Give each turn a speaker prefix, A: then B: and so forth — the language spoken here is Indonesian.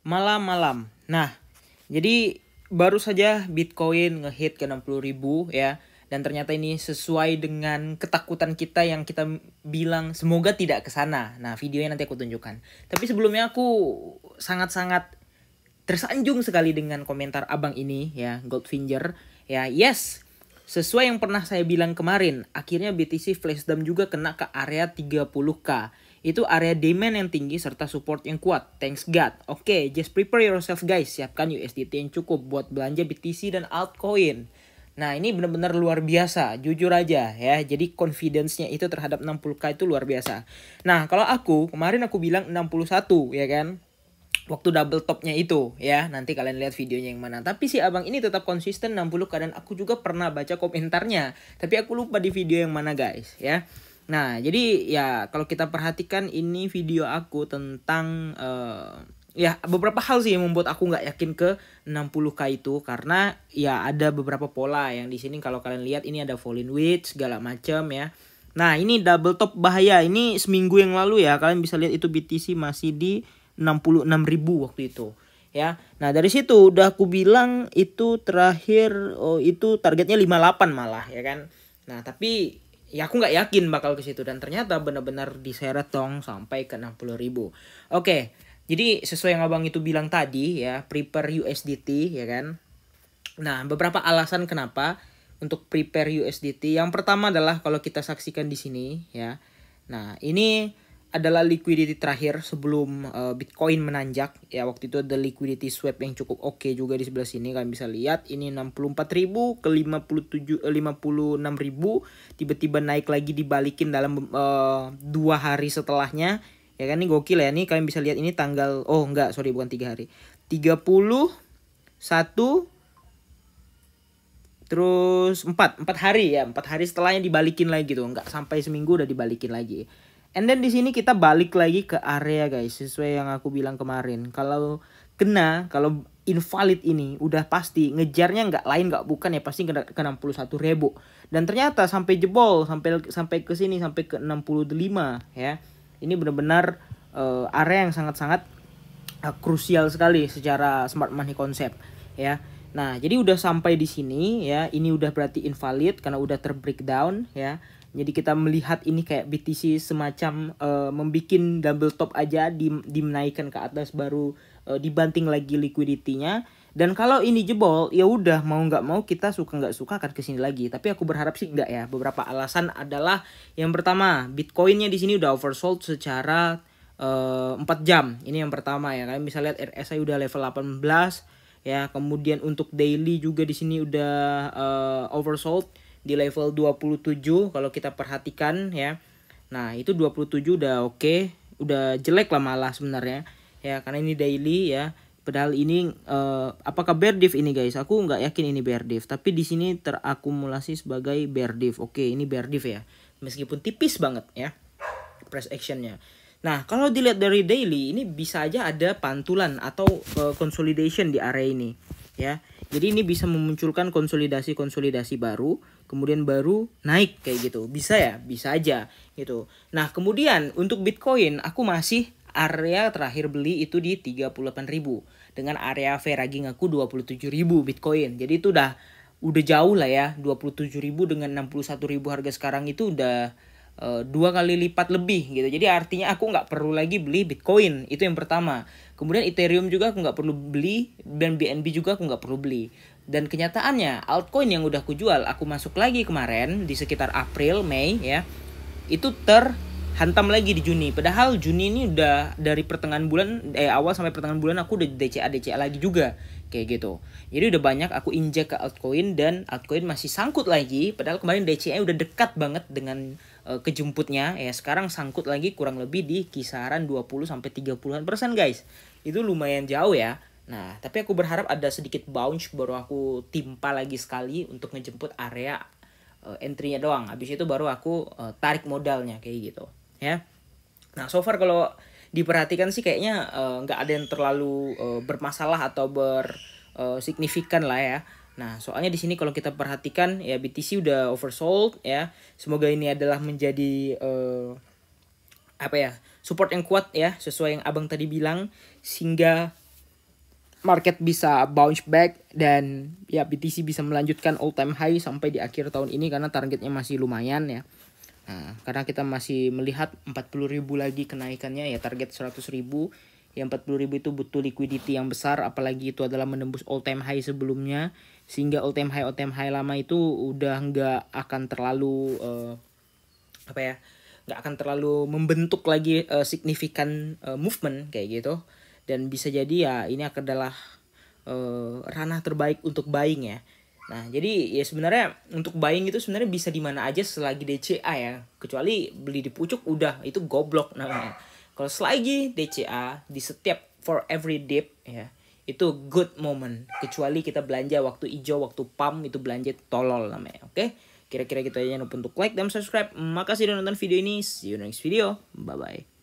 A: malam-malam. Nah, jadi baru saja Bitcoin ngehit ke 60.000 ya. Dan ternyata ini sesuai dengan ketakutan kita yang kita bilang semoga tidak ke sana. Nah, videonya nanti aku tunjukkan. Tapi sebelumnya aku sangat-sangat tersanjung sekali dengan komentar abang ini ya, Goldfinger. Ya, yes. Sesuai yang pernah saya bilang kemarin, akhirnya BTC Flashdom juga kena ke area 30k. Itu area demand yang tinggi serta support yang kuat. Thanks God. Oke, just prepare yourself guys. Siapkan USDT yang cukup buat belanja BTC dan altcoin. Nah, ini benar-benar luar biasa, jujur aja ya. Jadi confidence-nya itu terhadap 60k itu luar biasa. Nah, kalau aku kemarin aku bilang 61 ya kan. Waktu double topnya itu ya, nanti kalian lihat videonya yang mana. Tapi si abang ini tetap konsisten 60k dan aku juga pernah baca komentarnya, tapi aku lupa di video yang mana guys ya. Nah, jadi ya kalau kita perhatikan ini video aku tentang ya beberapa hal sih yang membuat aku nggak yakin ke 60k itu, karena ya ada beberapa pola yang di sini kalau kalian lihat ini ada falling wedge segala macam ya. Nah, ini double top bahaya. Ini seminggu yang lalu ya, kalian bisa lihat itu BTC masih di 66.000 waktu itu ya. Nah, dari situ udah aku bilang itu terakhir itu targetnya 58 malah ya kan. Nah, tapi ya aku nggak yakin bakal ke situ dan ternyata benar-benar diseret dong sampai ke 60.000. Oke. Jadi sesuai yang abang itu bilang tadi ya, prepare USDT ya kan. Nah, beberapa alasan kenapa untuk prepare USDT. Yang pertama adalah kalau kita saksikan di sini ya. Nah, ini adalah liquidity terakhir sebelum Bitcoin menanjak ya. Waktu itu ada liquidity swap yang cukup oke juga di sebelah sini, kalian bisa lihat ini 64.000 ke 56.000, tiba-tiba naik lagi dibalikin dalam 2 hari setelahnya ya kan. Ini gokil ya. Nih kalian bisa lihat ini tanggal bukan 3 hari, 31 terus 4 hari ya, 4 hari setelahnya dibalikin lagi tuh, nggak sampai seminggu udah dibalikin lagi. And then di sini kita balik lagi ke area guys, sesuai yang aku bilang kemarin. Kalau invalid ini udah pasti ngejarnya nggak lain nggak bukan ya, pasti ke 61.000. Dan ternyata sampai jebol sampai ke sini sampai ke 65 ya. Ini benar-benar area yang sangat-sangat krusial sekali secara smart money konsep ya. Nah, jadi udah sampai di sini ya. Ini udah berarti invalid karena udah terbreakdown ya. Jadi kita melihat ini kayak BTC semacam membikin double top aja, dinaikkan ke atas baru dibanting lagi liquidity-nya. Dan kalau ini jebol, ya udah mau nggak mau kita suka nggak suka akan kesini lagi. Tapi aku berharap sih nggak ya. Beberapa alasan adalah yang pertama, Bitcoin-nya di sini udah oversold secara 4 jam. Ini yang pertama ya. Kalian bisa lihat RSI udah level 18 ya. Kemudian untuk daily juga di sini udah oversold di level 27 kalau kita perhatikan ya. Nah, itu 27 udah oke, udah jelek lah malah sebenarnya ya, karena ini daily ya. Padahal ini apakah bear div ini guys? Aku nggak yakin ini bear div, tapi di sini terakumulasi sebagai bear div. Oke, ini bear div ya. Meskipun tipis banget ya price actionnya. Nah, kalau dilihat dari daily ini bisa aja ada pantulan atau consolidation di area ini ya. Jadi ini bisa memunculkan konsolidasi baru, kemudian baru naik kayak gitu. Bisa ya, bisa aja gitu. Nah, kemudian untuk Bitcoin aku masih area terakhir beli itu di 38.000 dengan area Veraging aku 27.000 Bitcoin. Jadi itu udah jauh lah ya. 27.000 dengan 61.000 harga sekarang itu udah 2 kali lipat lebih gitu. Jadi artinya aku nggak perlu lagi beli Bitcoin, itu yang pertama. Kemudian Ethereum juga aku nggak perlu beli, dan BNB juga aku nggak perlu beli. Dan kenyataannya altcoin yang udah aku jual, aku masuk lagi kemarin di sekitar April Mei ya, itu terhantam lagi di Juni. Padahal Juni ini udah dari pertengahan bulan awal sampai pertengahan bulan aku udah DCA lagi juga kayak gitu. Jadi udah banyak aku injek ke altcoin dan altcoin masih sangkut lagi. Padahal kemarin DCA udah dekat banget dengan kejemputnya ya. Sekarang sangkut lagi kurang lebih di kisaran 20-30% guys. Itu lumayan jauh ya. Nah, tapi aku berharap ada sedikit bounce baru aku timpa lagi sekali untuk ngejemput area entry-nya doang. Habis itu baru aku tarik modalnya kayak gitu ya. Nah, so far kalau diperhatikan sih kayaknya nggak ada yang terlalu bermasalah atau signifikan lah ya. Nah, soalnya di sini kalau kita perhatikan ya BTC udah oversold ya. Semoga ini adalah menjadi support yang kuat ya, sesuai yang abang tadi bilang, sehingga market bisa bounce back dan ya BTC bisa melanjutkan all time high sampai di akhir tahun ini karena targetnya masih lumayan ya. Nah, karena kita masih melihat 40.000 lagi kenaikannya ya, target 100.000. Yang 40.000 itu butuh liquidity yang besar, apalagi itu adalah menembus all time high sebelumnya, sehingga all time high lama itu udah nggak akan terlalu nggak akan terlalu membentuk lagi signifikan movement kayak gitu. Dan bisa jadi ya ini adalah ranah terbaik untuk buying ya. Nah, jadi ya sebenarnya untuk buying itu sebenarnya bisa di mana aja selagi DCA ya. Kecuali beli di pucuk udah itu goblok namanya. Kalau selagi DCA di setiap for every dip ya, itu good moment. Kecuali kita belanja waktu hijau, waktu pump, itu belanja tolol namanya. Oke? Kira-kira gitu aja, jangan lupa untuk like dan subscribe. Makasih udah nonton video ini. See you next video. Bye bye.